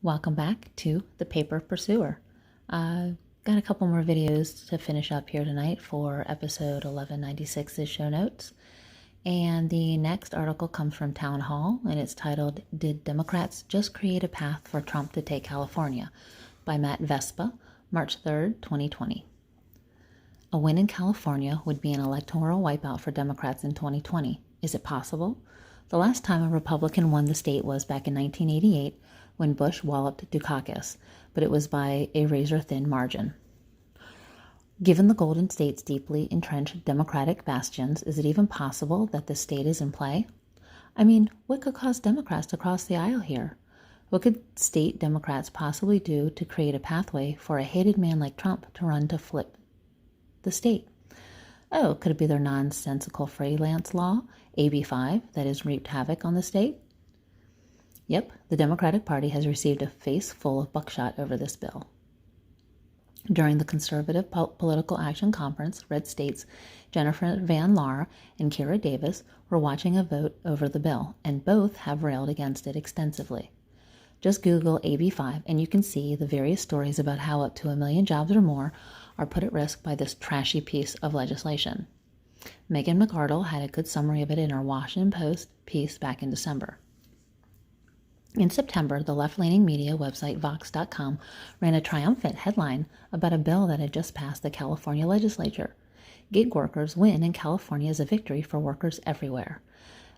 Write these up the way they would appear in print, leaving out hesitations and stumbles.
Welcome back to The Paper Pursuer. Got a couple more videos to finish up here tonight for episode 1196's show notes. And the next article comes from Townhall, and it's titled, Did Democrats Just Create a Path for Trump to Take California? By Matt Vespa, March 3rd, 2020. A win in California would be an electoral wipeout for Democrats in 2020. Is it possible? The last time a Republican won the state was back in 1988 when Bush walloped Dukakis, but it was by a razor-thin margin. Given the Golden State's deeply entrenched Democratic bastions, is it even possible that the state is in play? I mean, what could cause Democrats to cross the aisle here? What could state Democrats possibly do to create a pathway for a hated man like Trump to run to flip the state? Oh, could it be their nonsensical freelance law, AB 5, that has wreaked havoc on the state? Yep, the Democratic Party has received a face full of buckshot over this bill. During the Conservative Political Action Conference, red states Jennifer Van Laar and Kira Davis were watching a vote over the bill, and both have railed against it extensively. Just Google AB 5 and you can see the various stories about how up to 1 million jobs or more are put at risk by this trashy piece of legislation. Megan McArdle had a good summary of it in her Washington Post piece back in December. In September, the left-leaning media website Vox.com ran a triumphant headline about a bill that had just passed the California legislature. Gig workers win in California is a victory for workers everywhere.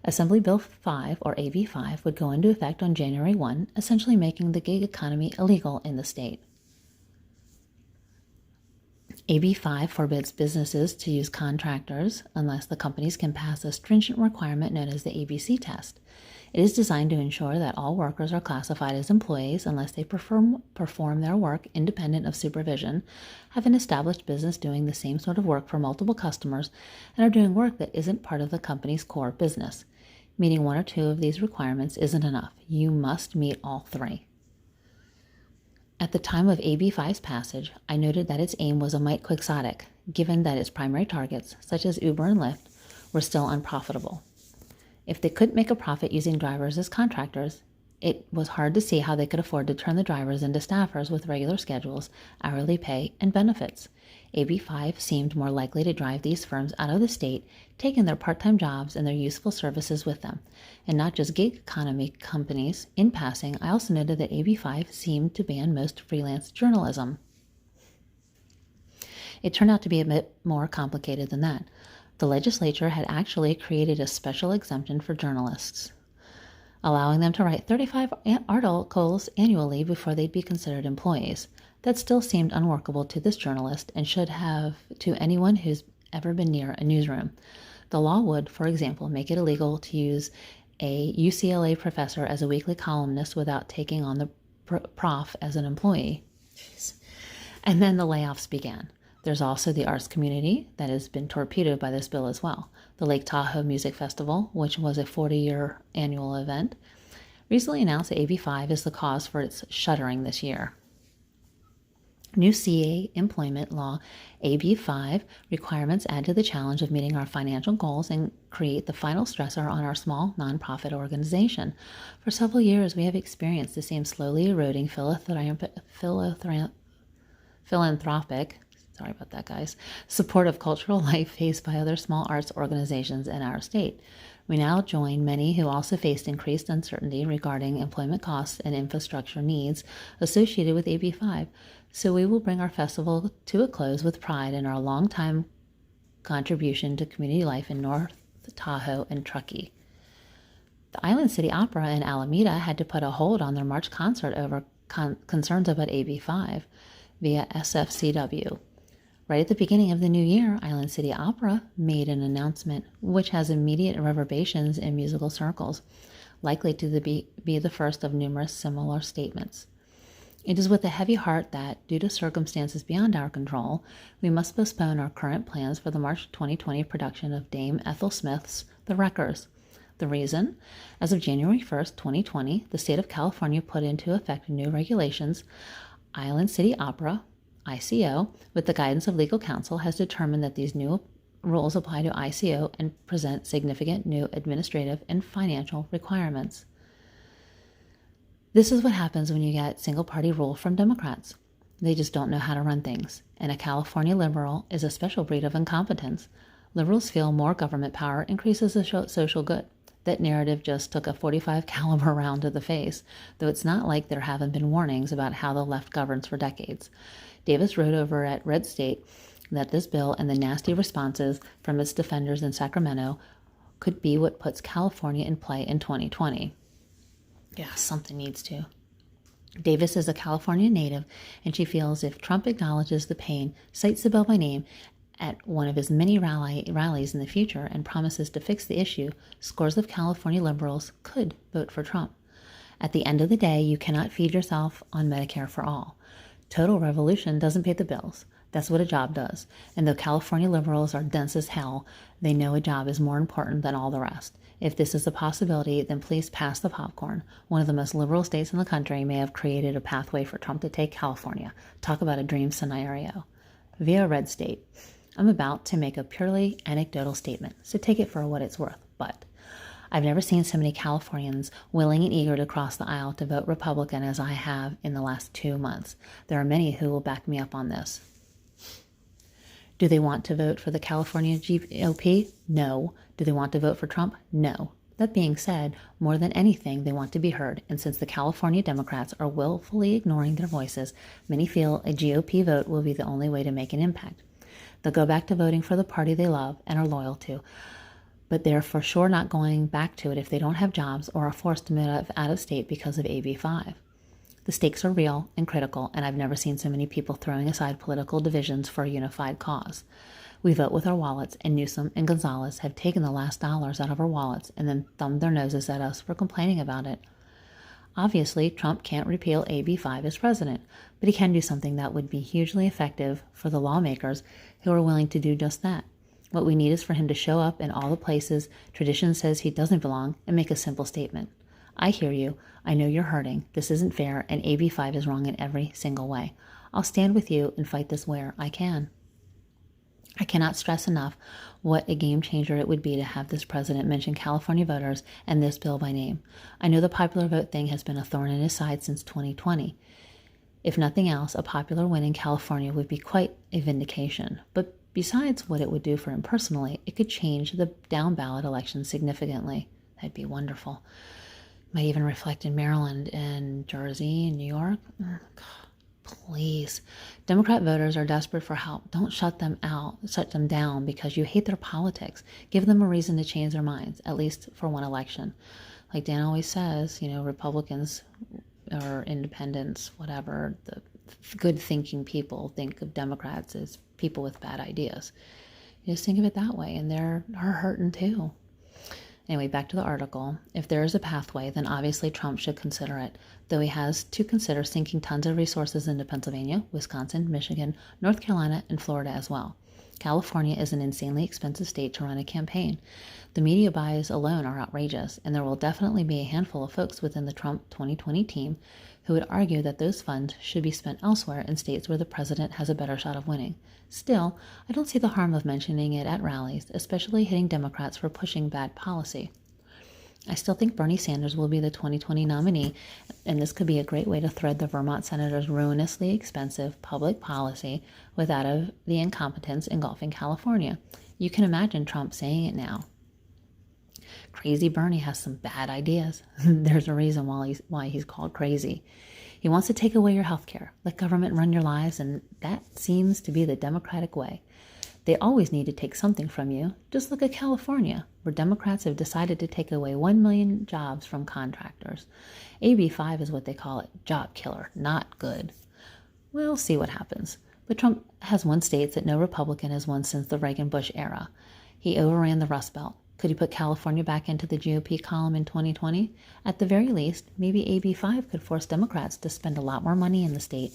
Assembly Bill 5, or AB 5, would go into effect on January 1, essentially making the gig economy illegal in the state. AB 5 forbids businesses to use contractors unless the companies can pass a stringent requirement known as the ABC test. It is designed to ensure that all workers are classified as employees unless they perform their work independent of supervision, have an established business doing the same sort of work for multiple customers, and are doing work that isn't part of the company's core business. Meeting one or two of these requirements isn't enough. You must meet all three. At the time of AB 5's passage, I noted that its aim was a mite quixotic, given that its primary targets, such as Uber and Lyft, were still unprofitable. If they couldn't make a profit using drivers as contractors, it was hard to see how they could afford to turn the drivers into staffers with regular schedules, hourly pay, and benefits. AB 5 seemed more likely to drive these firms out of the state, taking their part-time jobs and their useful services with them, and not just gig economy companies. In passing, I also noted that AB 5 seemed to ban most freelance journalism. It turned out to be a bit more complicated than that. The legislature had actually created a special exemption for journalists, allowing them to write 35 articles annually before they'd be considered employees. That still seemed unworkable to this journalist and should have to anyone who's ever been near a newsroom. The law would, for example, make it illegal to use a UCLA professor as a weekly columnist without taking on the prof as an employee. Jeez. And then the layoffs began. There's also the arts community that has been torpedoed by this bill as well. The Lake Tahoe Music Festival, which was a 40-year annual event, recently announced that AB 5 is the cause for its shuttering this year. New CA employment law AB 5 requirements add to the challenge of meeting our financial goals and create the final stressor on our small nonprofit organization. For several years, we have experienced the same slowly eroding philanthropic sorry about that, guys, support of cultural life faced by other small arts organizations in our state. We now join many who also faced increased uncertainty regarding employment costs and infrastructure needs associated with AB 5, so we will bring our festival to a close with pride in our long-time contribution to community life in North Tahoe and Truckee. The Island City Opera in Alameda had to put a hold on their March concert over concerns about AB 5 via SFCW. Right at the beginning of the new year, Island City Opera made an announcement which has immediate reverberations in musical circles, likely to be the first of numerous similar statements. It is with a heavy heart that, due to circumstances beyond our control, we must postpone our current plans for the March 2020 production of Dame Ethel Smith's The Wreckers. The reason? As of January 1st, 2020, the state of California put into effect new regulations. Island City Opera, ICO, with the guidance of legal counsel, has determined that these new rules apply to ICO and present significant new administrative and financial requirements. This is what happens when you get single-party rule from Democrats. They just don't know how to run things, and a California liberal is a special breed of incompetence. Liberals feel more government power increases the social good. That narrative just took a .45 caliber round to the face, though it's not like there haven't been warnings about how the left governs for decades. Davis wrote over at Red State that this bill and the nasty responses from its defenders in Sacramento could be what puts California in play in 2020. Yeah, something needs to. Davis is a California native, and she feels if Trump acknowledges the pain, cites the bill by name at one of his many rallies in the future, and promises to fix the issue, scores of California liberals could vote for Trump. At the end of the day, you cannot feed yourself on Medicare for all. Total revolution doesn't pay the bills. That's what a job does. And though California liberals are dense as hell, they know a job is more important than all the rest. If this is a possibility, then please pass the popcorn. One of the most liberal states in the country may have created a pathway for Trump to take California. Talk about a dream scenario. Via Red State. I'm about to make a purely anecdotal statement, so take it for what it's worth. But I've never seen so many Californians willing and eager to cross the aisle to vote Republican as I have in the last 2 months. There are many who will back me up on this. Do they want to vote for the California GOP? No. Do they want to vote for Trump? No. That being said, more than anything, they want to be heard, and since the California Democrats are willfully ignoring their voices, many feel a GOP vote will be the only way to make an impact. They'll go back to voting for the party they love and are loyal to, but they're for sure not going back to it if they don't have jobs or are forced to move out of state because of AB 5. The stakes are real and critical, and I've never seen so many people throwing aside political divisions for a unified cause. We vote with our wallets, and Newsom and Gonzalez have taken the last dollars out of our wallets and then thumbed their noses at us for complaining about it. Obviously, Trump can't repeal AB 5 as president, but he can do something that would be hugely effective for the lawmakers who are willing to do just that. What we need is for him to show up in all the places tradition says he doesn't belong and make a simple statement. I hear you. I know you're hurting. This isn't fair, and AB 5 is wrong in every single way. I'll stand with you and fight this where I can. I cannot stress enough what a game changer it would be to have this president mention California voters and this bill by name. I know the popular vote thing has been a thorn in his side since 2020. If nothing else, a popular win in California would be quite a vindication. But besides what it would do for him personally, it could change the down-ballot election significantly. That'd be wonderful. Might even reflect in Maryland and Jersey and New York. God, please. Democrat voters are desperate for help. Don't shut them down because you hate their politics. Give them a reason to change their minds, at least for one election. Like Dan always says, Republicans or independents, whatever, the good thinking people think of Democrats as people with bad ideas. You just think of it that way, and they're hurting too. Anyway, back to the article. If there is a pathway, then obviously Trump should consider it, though he has to consider sinking tons of resources into Pennsylvania, Wisconsin, Michigan, North Carolina, and Florida as well. California is an insanely expensive state to run a campaign. The media buys alone are outrageous, and there will definitely be a handful of folks within the Trump 2020 team who would argue that those funds should be spent elsewhere in states where the president has a better shot of winning. Still, I don't see the harm of mentioning it at rallies, especially hitting Democrats for pushing bad policy. I still think Bernie Sanders will be the 2020 nominee, and this could be a great way to thread the Vermont senator's ruinously expensive public policy without of the incompetence engulfing California. You can imagine Trump saying it now. Crazy Bernie has some bad ideas. There's a reason why he's called crazy. He wants to take away your health care, let government run your lives, and that seems to be the Democratic way. They always need to take something from you. Just look at California, where Democrats have decided to take away 1 million jobs from contractors. AB 5 is what they call it, job killer, not good. We'll see what happens. But Trump has won states that no Republican has won since the Reagan-Bush era. He overran the Rust Belt. Could he put California back into the GOP column in 2020? At the very least, maybe AB 5 could force Democrats to spend a lot more money in the state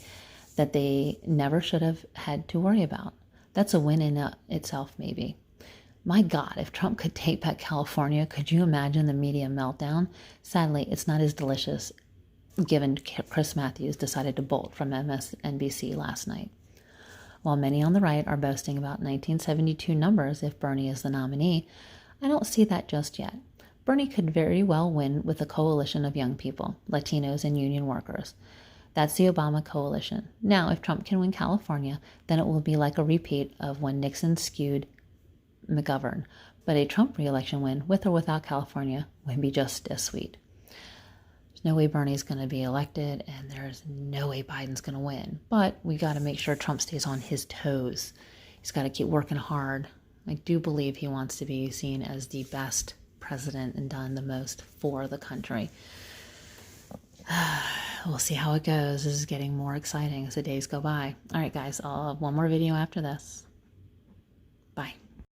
that they never should have had to worry about. That's a win in itself, maybe. My God, if Trump could take back California, could you imagine the media meltdown? Sadly, it's not as delicious, given Chris Matthews decided to bolt from MSNBC last night. While many on the right are boasting about 1972 numbers if Bernie is the nominee, I don't see that just yet. Bernie could very well win with a coalition of young people, Latinos, and union workers. That's the Obama coalition. Now, if Trump can win California, then it will be like a repeat of when Nixon skewed McGovern. But a Trump re-election win, with or without California, would be just as sweet. There's no way Bernie's going to be elected, and there's no way Biden's going to win. But we got to make sure Trump stays on his toes. He's got to keep working hard. I do believe he wants to be seen as the best president and done the most for the country. We'll see how it goes. This is getting more exciting as the days go by. All right, guys, I'll have one more video after this. Bye.